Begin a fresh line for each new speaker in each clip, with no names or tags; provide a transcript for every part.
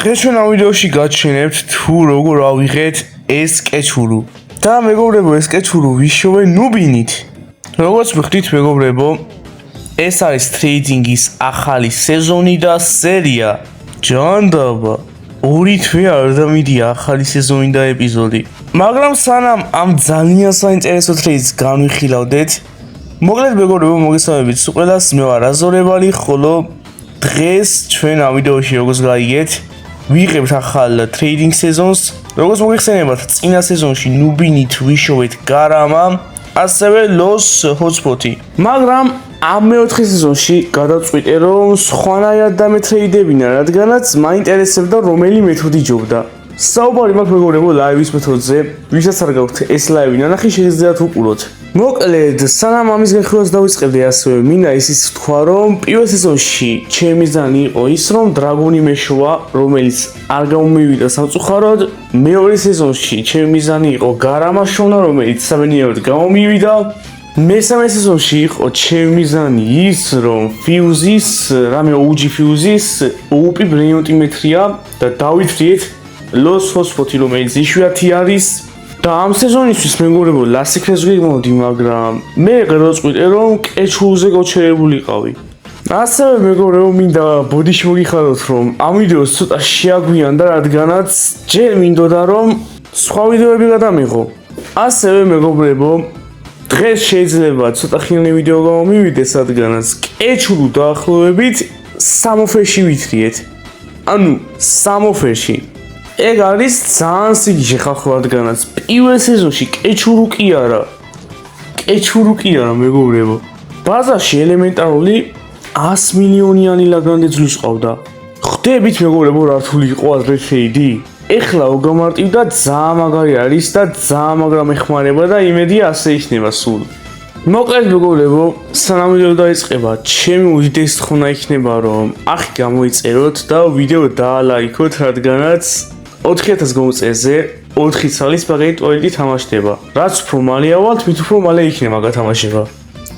დღეს ჩვენ ამ ვიდეოში გაჩვენებთ თუ როგორ ავიღეთ ეს კეჩურუ. და მეგობრებო, ეს კეჩურუ ვიშოვე ნუბინით. როგორც ვიხდით მეგობრებო, ეს არის ტრეიდინგის ახალი სეზონი და სერია. ჯანდაბა, ორი თვე არ დამიდია ახალი სეზონი და ეპიზოდი. მაგრამ სანამ ამ ძალიან საინტერესო ტრეიდს განვიხილავდეთ, მოკლედ მეგობრებო, მოგესალმებით ყველას, მე ვარ აზორევალი, ხოლო დღეს ჩვენ ამ ვიდეოში როგორც გაიგეთ, ვიღებთ ახალ ტრეიდინგ სეზონს. როგორც მოგეხსენებათ, წინა სეზონში ნუბინით ვიშოვეთ გარამა, ასევე ლოს ჰოტსპოტი. მაგრამ ამ მეოთხე სეზონში გადავწყვიტე, რომ სხვანაირად დამეტრეიდებინა, რადგანაც მაინტერესებდა რომელი მეთოდი ჯობდა. საუბარი მაქვს მეგობრებო ლაივის მეთოდზე, ვისაც არ გაქვთ ეს ლაივი ნანახი, შეგიძლიათ უყუროთ. მოკლედ, სანამ ამის განხილვას დავიწყებდი, ასევე მინდა ისიც ვთქვა, რომ პირველ სეზონში ჩემი მიზანი იყო ის, რომ დრაგონი მეშოვა, რომელიც არ გამომივიდა სამწუხაროდ. მეორე სეზონში ჩემი მიზანი იყო გარამა შოვნა, რომელიც საბედნიეროდ გამომივიდა. მესამე სეზონში იყო ჩემი მიზანი ის, რომ ფიუზის, რამე OG ფიუზის OP ბრეინოტიმეტრია და დავითრიეთ ლოს ჰოტსპოტი, რომელიც იშვიათი არის. და ამ სეზონისთვის მეგობრებო ლასიქრეს ვიგმოვდი, მაგრამ მე გადავწყვიტე, რომ კეჩურუზე გავჩერებულიყავი. ასევე მეგობრებო, მინდა ბოდიში მოგიხადოთ, რომ ამ ვიდეოს ცოტა შეაგვიანდა, რადგანაც ჯერ მინდოდა, რომ სხვა ვიდეოები გადამიღო. ასევე მეგობრებო, დღეს შეიძლება ცოტა ხილნი ვიდეო გამომივიდეს, რადგანაც კეჩურუ დაახლოებით 3 ოფერში ვითრიეთ. ანუ 3 ოფერში. ეგ არის ძალიან სიგიჟე ხალხო, რადგანაც პირველ სეზონში კეჩურუ კი არა მეგობრებო. ბაზარში ელემენტარული 100 მილიონიანი ლაგანდე ძვლის ყავდა. ხვდებით მეგობრებო, რა რთული იყო ადრე ტრეიდი? ეხლა უგამარტივდა, ძალიან მაგარი არის და ძალიან მაგრამ ეხმარება და იმედია ასე იქნება სულ. მოკლედ მეგობრებო, სანამ ვიდეო დაიწყება, ჩემი უდიდესი თხოვნა იქნება, რომ ახი გამოიწეროთ და ვიდეო დაალაიქოთ, რადგანაც 4000 გამოწესზე 4 წლის პაკეტი ტუალეტი თამაშდება. რაც უფრო მალე ავალთ, მით უფრო მალე იქნება გათამაშება.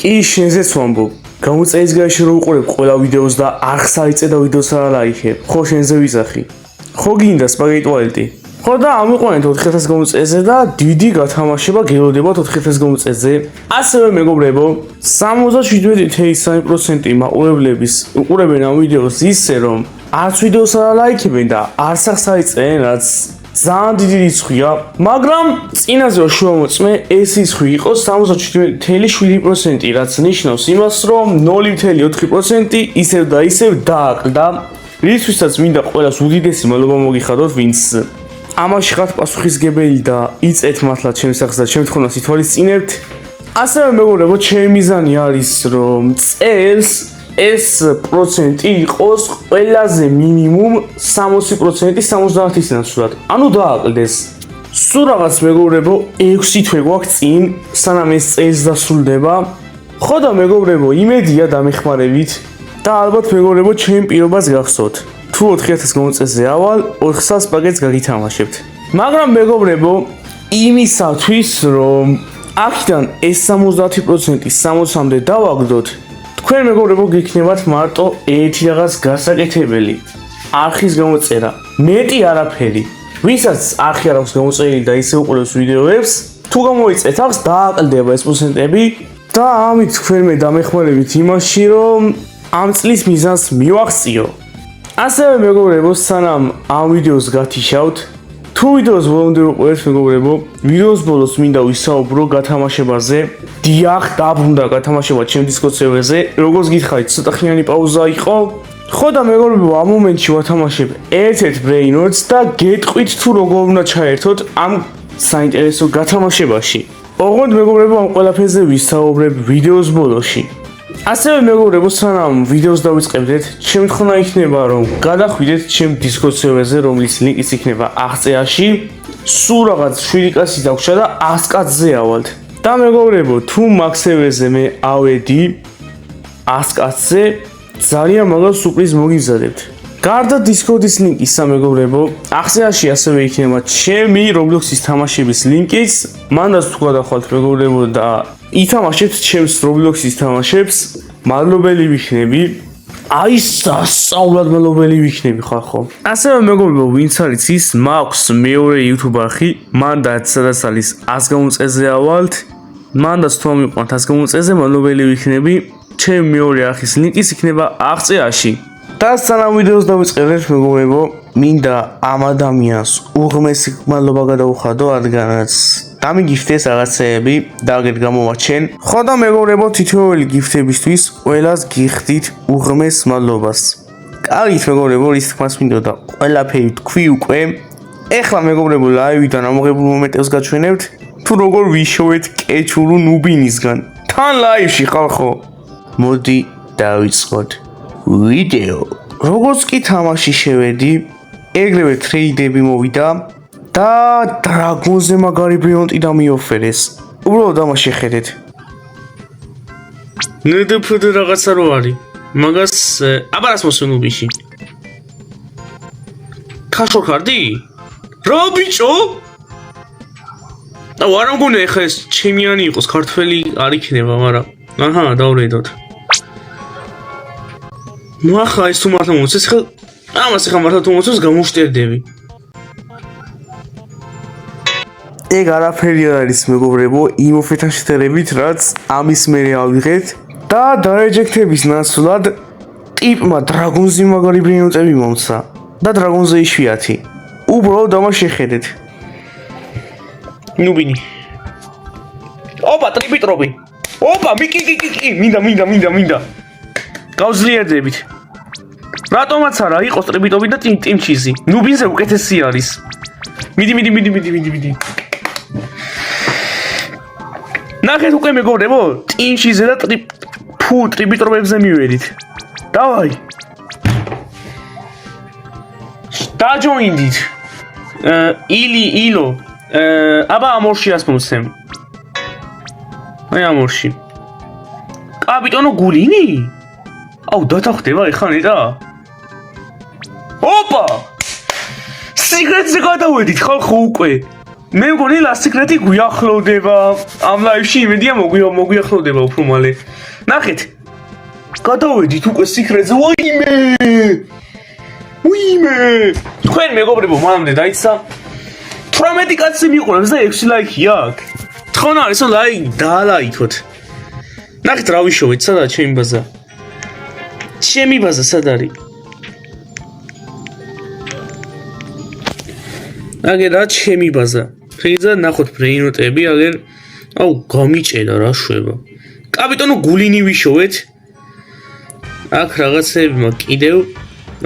კი, შენზეც ვამბობ. გამოწესის გარეშე რო უყურებ ყველა ვიდეოს და არხს აიწე და ვიდეოს არ ალაიქებ. ხო, შენზე ვიზახი. ხო გინდა სპაგეტი ტუალეტი. ხო და ამიყვანეთ 4000 გამოწესზე და დიდი გათამაშება გელოდებათ 4000 გამოწესზე. ასევე მეგობრებო, 77.3% მაყურებლების უყურებენ ამ ვიდეოს ისე, რომ არც ვიდეოს არ ალაიქებენ და არც არხს აიწენ, რაც ძალიან დიდი რიცხვია, მაგრამ წინაზე რო შევამოწმე, ეს რიცხვი იყო 77.7%, რაც ნიშნავს იმას, რომ 0.4% ისევ და ისევ დააკლდა, რისთვისაც მინდა ყველას უდიდესი მადლობა მოგიხადოთ, ვინც ამაში ხართ პასუხისგებელი და იწეთ მართლა ჩემს სახს და ჩემს თქმას ითვალისწინებთ. ასევე მეგობრებო, ჩემი მიზანი არის, რომ წელს ეს პროცენტი იყოს ყველაზე მინიმუმ 60%, 70-ის ნაცვლად. ანუ დააკლდეს. სულ რაღაც მეგობრებო, 6 თვე გვაქვს წინ, სანამ ეს წელს დასრულდება. ხო და მეგობრებო, იმედია დამეხმარებით და ალბათ მეგობრებო, ჩემ პირობას გახსოვთ. თუ 4000 გამოწესზე ავალ, 400 პაკეტს გაგითამაშებთ. მაგრამ მეგობრებო, იმისათვის, რომ აქედან ეს 70% 60-მდე დავაგდოთ, თქვენ მეგობრებო გიქნებათ მარტო ერთი რაღაც გასაკეთებელი. არხის გამოწერა. მეტი არაფერი. ვისაც არხი არ აქვს გამოწერილი და ისე უყურებს ვიდეოებს, თუ გამოიწეთ ახს, დააკლდება ეს პროცენტები და ამით თქვენ მე დამეხმარებით იმაში, რომ ამ წლის მიზანს მივახციო. ასევე მეგობრებო, სანამ ამ ვიდეოს გათიშავთ, თუ ვიდეოს ბოლომდე უყურებთ მეგობრებო, ვიდეოს ბოლოს მინდა ვისაუბრო გათამაშებაზე. დიახ, დაბრუნდა გათამაშება ჩემ დისკორდ სერვერზე. როგორც გითხარით, ცოტა ხნიანი პაუზა იყო. ხო და მეგობრებო, ამ მომენტში ვათამაშებ ერთ-ერთ ბრეინოტს და გეტყვით თუ როგორ უნდა ჩაერთოთ ამ საინტერესო გათამაშებაში. ოღონდ მეგობრებო, ამ ყველაფერზე ვისაუბრებ ვიდეოს ბოლოში. ასევე მეგობრებო, სანამ ვიდეოს დავიწყებდეთ, ჩემი თხოვნა იქნება, რომ გადახვიდეთ ჩემ დისკორდ სერვერზე, რომლის ლინკიც იქნება აღწერაში. სულ რაღაც 7 კაცი დაგვრჩა და 100 კაცზე ავალთ. და მეგობრებო, თუ მაგ სერვერზე მე ავედი 100 კაცზე, ძალიან მაგარ სურპრიზ მოგიზადებთ. გარდა დისკორდის ლინკისა მეგობრებო, აღწერაში ასევე იქნება ჩემი Roblox-ის თამაშების ლინკიც. მანდაც თუ გადახვალთ მეგობრებო და ითამაშებთ ჩემს Roblox-ის თამაშებს, მადლობელი ვიქნები. აი სასწაულად მელობელი ვიქნები ხალხო. ასევე მეგობრებო, ვინც არის ის მაქვს მეორე YouTube-ახი, მანდაც სადაც არის 100 გამოწეზე ავალთ. მანდაც თუ ამიყვანთ 100 გამოწეზე მელობელი ვიქნები. ჩემი მეორე ახის ლინკის იქნება აღწერაში. და სანამ ვიდეოს დავიწყებთ მეგობრებო, მინდა ამ ადამიანს უღმესი მადლობა გადაუხადო, რადგანაც დამიგიფტეს რაღაცეები და აგერ გამოვაჩენ. ხო და მეგობრებო, თითოეული გიფტებისთვის ყველას გიხდით უღმეს მადლობას. კარგით მეგობრებო, ის თქმას მინდოდა ყველაფერი თქვი უკვე. ეხლა მეგობრებო, ლაივიდან ამოღებულ მომენტებს გაჩვენებთ, თუ როგორ ვიშოვეთ კეჩურუ ნუბინისგან. თან ლაივში ხალხო. მოდი დავიწყოთ ვიდეო. როგორც კი თამაში შევედი, ეგრევე ტრეიდები მოვიდა და დრაგონზე მაგარი ბრილიანტი დამიოფერეს. უბრალოდ ამას შეხედეთ. ნედაფოდე რაღაცა რო არის. მაგას აბარას მოსუნუბიში. ქაშო კარდი? რა ბიჭო? და არ მგონია ეხა ეს ჩემიანი იყოს, ქართველი არ იქნება, მაგრამ აჰა, დავრედოთ. ნუ ახლა ეს თუ მართლა მომწეს, ხა ამას ახლა მართლა თუ მომწეს გამოვშტერდები. ეგ არაფერი არ არის მეგობრებო, იმ ოფერთან შედარებით, რაც ამის მერე ავიღეთ და დაეჯექტების ნაცვლად ტიპმა დრაგონზე მაგარი ბრილიანტები მომცა და დრაგონზე იშვიათი. უბრალოდ ამას შეხედეთ. ნუბინი. ოპა, ტრიპიტროპი. ოპა, მიკი. მინდა. გავძლიერდებით. რატომაც არა იყოს ტრიპიტობი და ტიმჩიზი. ნუბინზე უკეთესი არის. მიდი. ნახეთ უკვე მეგობრებო, ტიმჩიზე და ტრიპიტრობებზე მივედით. დავაი. დაჯოინდით. ილო. აბა ამორშიას მომცემ. აი ამორში. კაპიტანო გულინი? აუ დათახდება ეხლა ნეტა. ოპა! სიკრეტზე გადავედით ხალხო უკვე. მე მგონი ლასიკრეტი გვიახლოვდება. ამ ლაივში იმედია მოგვიახლოვდება უფრო მალე. ნახეთ. გადავედით უკვე სიკრეტზე. ვაიმე! თქვენ მეგობრებო, მანამდე დაიცა 18 კაცი მიყურებს და 6 ლაიქი აქვს. თხოვნ არის რომ დაალაიქოთ. ნახეთ რა ვიშოვეთ, სადაა ჩემი ბაზა? ჩემი ბაზა სად არის? აგერ რა ჩემი ბაზა? შეიძლება ნახოთ ბრეინოტები, აგერ აუ გამიჭედა რა შვება. კაპიტანო გულინი ვიშოვეთ. აქ რაღაცები მაქვს კიდევ.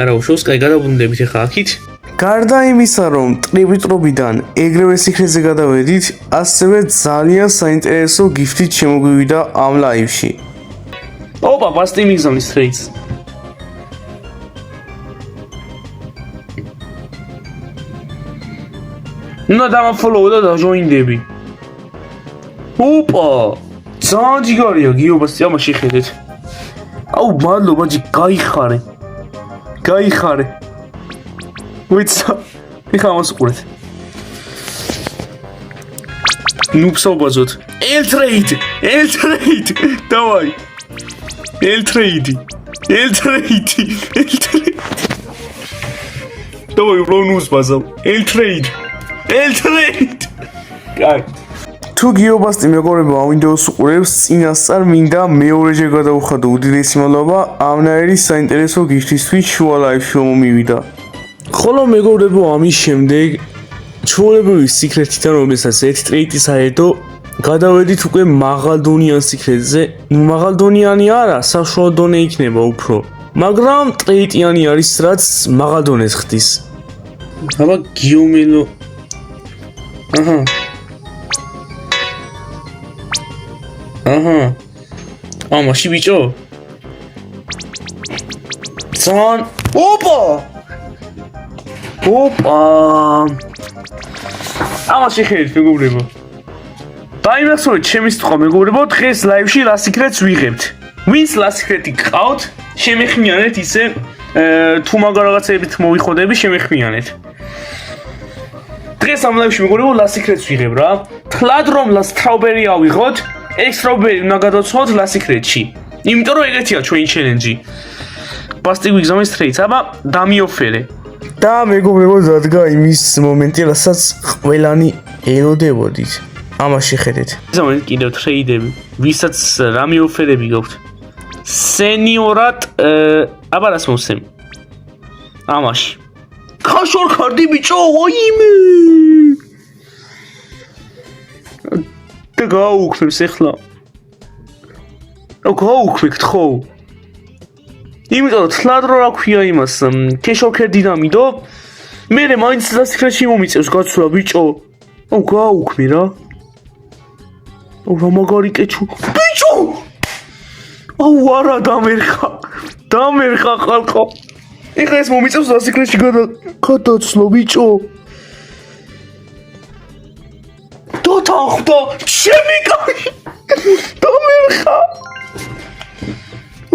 არა უშოვს, კაი გადავბრუნდებით ახლა აქით. გარდა იმისა, რომ ტრიპიტრობიდან ეგრევე სიქრეტზე გადავედით, ასევე ძალიან საინტერესო გიფტით შემოგვივიდა ამ ლაივში. ოპა, პასტი მიგზავნის ტრეიდს. ნუ დამაფოლოუ და დაჟოინდები. ოპა, ძალიან ჯიგარია გიობასი, ამას შეხედეთ. აუ, მადლობა ჯი, გაიხარე. ვიცა, ეხლა ამას უყურეთ. ნუბსობაზოთ. ელტრეიდ. დავაი. ელტრეიდი. დავაი, უბრალოდ ბაზავ. ელტრეიდ. კაი. თუ გიობასტი მეგობრებო ამ ვიდეოს უყურებს, წინასწარ მინდა მეორეჯერ გადაუხადო უდიდესი მადლობა ამნაირი საინტერესო გიფტისთვის შუა ლაივში მომივიდა. ხოლო მეგობრებო, ამის შემდეგ ჩვეულებრივი სიკრეტიდან, რომელსაც ერთ ტრეიდი საერთო, გადავედით უკვე მაღალდონიან სიკრეტზე. ნუ მაღალდონიანი არა, საშუალო დონე იქნება უფრო. მაგრამ ტრეიდიანი არის, რაც მაღალ დონეს ხდის. აბა გიომელო. აჰა. ამაში ბიჭო. ძალიან. ოპა! ამას შეხედეთ მეგობრებო. დაიმახსოვრეთ ჩემი სიტყვა მეგობრებო, დღეს ლაივში ლასიკრეტს ვიღებთ. ვინც ლასიკრეტი გყავთ, შემეხმიანეთ ისე თუ მაგარ რაღაცებით მოვიხოდები, შემეხმიანეთ. დღეს ამ ლაივში მეგობრებო ლასიკრეტს ვიღებ რა. თლად რომ სტრაუბერი ავიღოთ, ეს სტრაუბერი უნდა გადავცვალოთ ლასიკრეტში. იმიტომ რომ ეგეთია ჩვენი ჩელენჯი.
პასტიკ ვიგზავნის ტრეიდს, აბა დამიოფერე.
და მეგობრებო დადგა იმის მომენტი, რასაც ყველანი ელოდებოდით. ამას შეხედეთ.
ვიგზავნეთ კიდევ ტრეიდები, ვისაც რა მიოფერები გაქვთ. სენიორად აბა რას მოსემ? ამაში. ქაშორ ხარდი ბიჭო, ვაიმე. და გაუქმებს ახლა. გაუქმებთ ხო? იმიტომ რომ თლად რა ქვია იმას, ქეშორქერ დინამიდო, მე მაინც დასიქრაში მომიწევს გაცვლა ბიჭო. გაუქმე რა. რა მაგარი კეჩუ. ბიჭო! არა დამერხა ხალხო. ეხლა ეს მომიწევს დასიქრაში გადაცვლა ბიჭო. დათანხმდა ჩემი კაცი. დამერხა.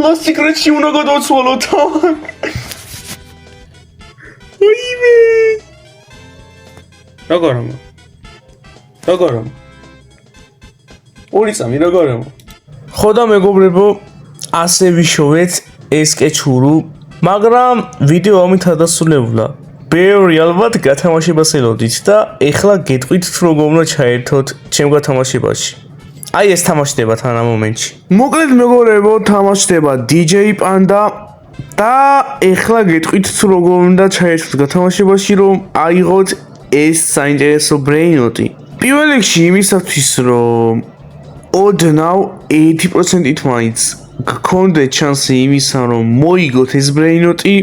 ლასიკრეთში უნდა გადავცვალო თან. ვაიმე. როგორ? ორი წამი როგორ?
ხო და მეგობრებო, ასე ვიშოვეთ ეს კეჩურუ, მაგრამ ვიდეო ამით არ დასრულებულა. ბევრი ალბათ გათამაშებას ელოდით და ეხლა გეტყვით თუ როგორ უნდა ჩაერთოთ ჩემ გათამაშებაში. აი ეს თამაშდება თან ამ მომენტში. მოკლედ მეგობრებო, თამაშდება DJ Panda და ეხლა გეტყვით თუ როგორ უნდა ჩაერთოთ გათამაშებაში, რომ აიღოთ ეს საინტერესო ბრეინოტი. პირველ რიგში იმისათვის, რომ ოდნავ 80%-ით მაინც გქონდეთ შანსი იმისა, რომ მოიგოთ ეს ბრეინოტი,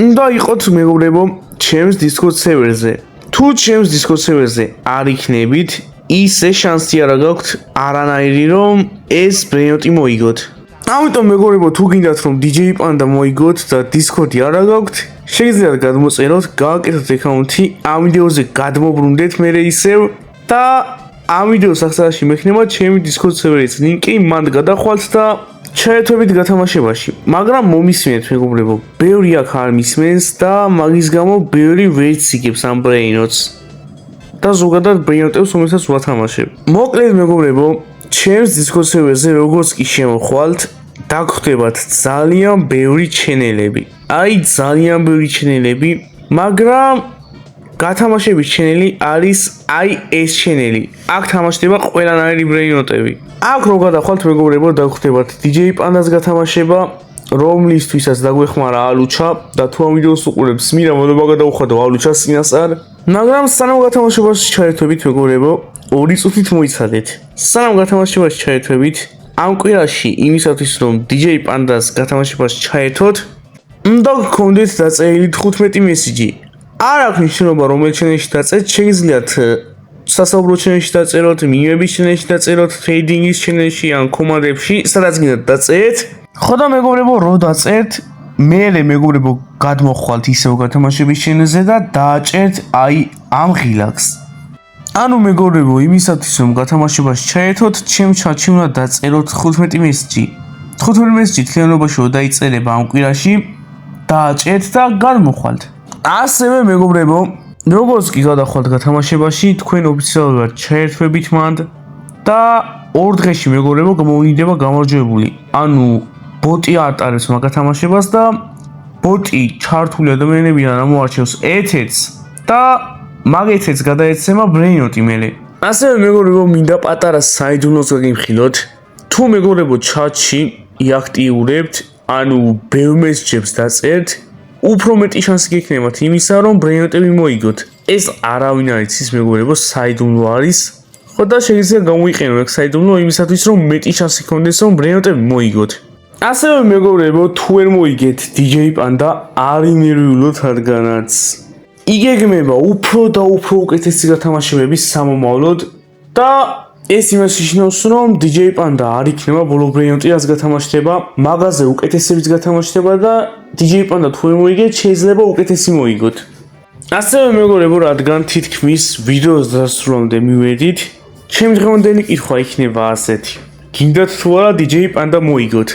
უნდა იყოთ მეგობრებო ჩემს Discord server-ზე. თუ ჩემს Discord server-ზე არ იქნებით, ისე შანსი არ გაქვთ არანაირი რომ ეს ბრეინოტი მოიგოთ. ამიტომ მეგობრებო, თუ გინდათ რომ DJ Panda მოიგოთ და Discord-ი არ გაქვთ, შეგიძლიათ გადმოწეროთ, გააკეთოთ აკაუნთი, ამ ვიდეოზე გადმოbrუნდეთ მე ისევ და ამ ვიდეოს აღწერაში მექნება ჩემი Discord server-ის ლინკი, მანდ გადახვალთ და ჩაერთვებით გათამაშებაში. მაგრამ მომისმენთ მეგობრებო, ბევრი აქ არ მისმენს და მაგის გამო ბევრი ვერც იგებს ამ ბრეინოტს. და ზოგადად ბრეინოტებს რომელსაც ვათამაშებ. მოკლედ მეგობრებო, ჩემს Discord server-ზე როგორც კი შემოხვალთ, დაგხვდებათ ძალიან ბევრი ჩენელები. აი ძალიან ბევრი ჩენელები, მაგრამ გათამაშების ჩენელი არის აი ეს ჩენელი. აქ თამაშდება ყველანაირი ბრეინოტები. აქ რო გადახვალთ მეგობრებო, დაგხვდებათ DJ Panda-ს გათამაშება, რომლისთვისაც დაგვეხმარა ალუჩა და თუ ამ ვიდეოს უყურებთ, მირა მოდობა გადავუხადო ალუჩას წინასწარ. მაგრამ სანამ გათამაშებაში ჩაერთვებით მეგობრებო, 2 წუთით მოიცადეთ. სანამ გათამაშებაში ჩაერთვებით, ამ კვირაში იმისათვის რომ DJ Panda-ს გათამაშებაში ჩაერთოთ, უნდა გქონდეთ დაწერილი 15 მესიჯი. არ აქვს მნიშვნელობა რომელ ჩენელში დაწერთ, შეგიძლიათ სასაუბრო ჩენელში დაწეროთ, მინიების ჩენელში დაწეროთ, ტრეიდინგის ჩენელში ან კომანდებში, სადაც გინდათ დაწერეთ. ხო და მეგობრებო, რო დაწერთ, მერე მეგობრებო გადმოხვალთ ისევ გათამაშების ჩენელზე და დააჭერთ აი ამ ღილაკს. ანუ მეგობრებო, იმისათვის რომ გათამაშებაში ჩაერთოთ, ჩემ ჩატში უნდა დაწეროთ 15 მესიჯი. 15 მესიჯი თლიანობაში რო დაიწერება ამ კვირაში, დააჭერთ და გადმოხვალთ. ასევე მეგობრებო, როგორც კი გადახვალთ გათამაშებაში, თქვენ ოფიციალურად ჩაერთვებით მანდ და 2 დღეში მეგობრებო გამოვლინდება გამარჯვებული. ანუ ბოტი არტარებს მაგ გათამაშებას და ბოტი ჩართული ადამიანებიდან ამოარჩევს ეთეთს და მაგ ეთეთს გადაეცემა ბრეინოტი მელე. ასევე მეგობრებო, მინდა პატარა საიდუმლოს გაგიმხილოთ. თუ მეგობრებო ჩატში იაქტიურებთ, ანუ ბევრ მესიჯებს დაწერთ, უფრო მეტი შანსი გექნებათ იმისა, რომ ბრეინოტები მოიგოთ. ეს არავინ არ იცის მეგობრებო, საიდუმლო არის. ხო და შეგიძლიათ გამოიყენო ეგ საიდუმლო იმისათვის, რომ მეტი შანსი გქონდეს, რომ ბრეინოტები მოიგოთ. ასევე მეგობრებო, თუ ვერ მოიგეთ DJ Panda, არ ინერვიულოთ რადგანაც იგეგმება უფრო და უფრო უკეთესი გათამაშებების სამომავლოდ და ეს იმას ნიშნავს, რომ DJ Panda არ იქნება ბოლო ბრეინოტი, რაც გათამაშდება, მაგაზე უკეთესებიც გათამაშდება და DJ Panda თუ მოიგეთ, შეიძლება უკეთესი მოიგოთ. ასევე მეგობრებო, რადგან თითქმის ვიდეოს დასრულამდე მივედით, ჩემი დღევანდელი კითხვა იქნება ასეთი. გინდათ თუ არა DJ Panda მოიგოთ?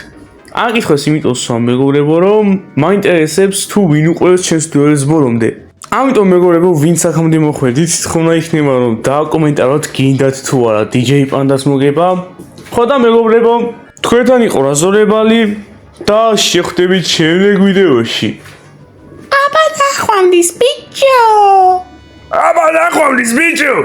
ამ კითხვას იმიტომ ვსვამ მეგობრებო, რომ მაინტერესებს თუ ვინ უყურებს ჩემს ვიდეოს ბოლომდე. ამიტომ მეგობრებო, ვინც აქამდე მოხვედით, თქმა იქნება რომ დააკომენტაროთ გინდათ თუ არა DJ Panda-ს მოგება. ხო და მეგობრებო, თქვენთან იყო რაზორებალი. და შეხვდებით შემდეგ ვიდეოში.
აბა ნახვამდის ბიჭო.
აბა ნახვამდის ბიჭო.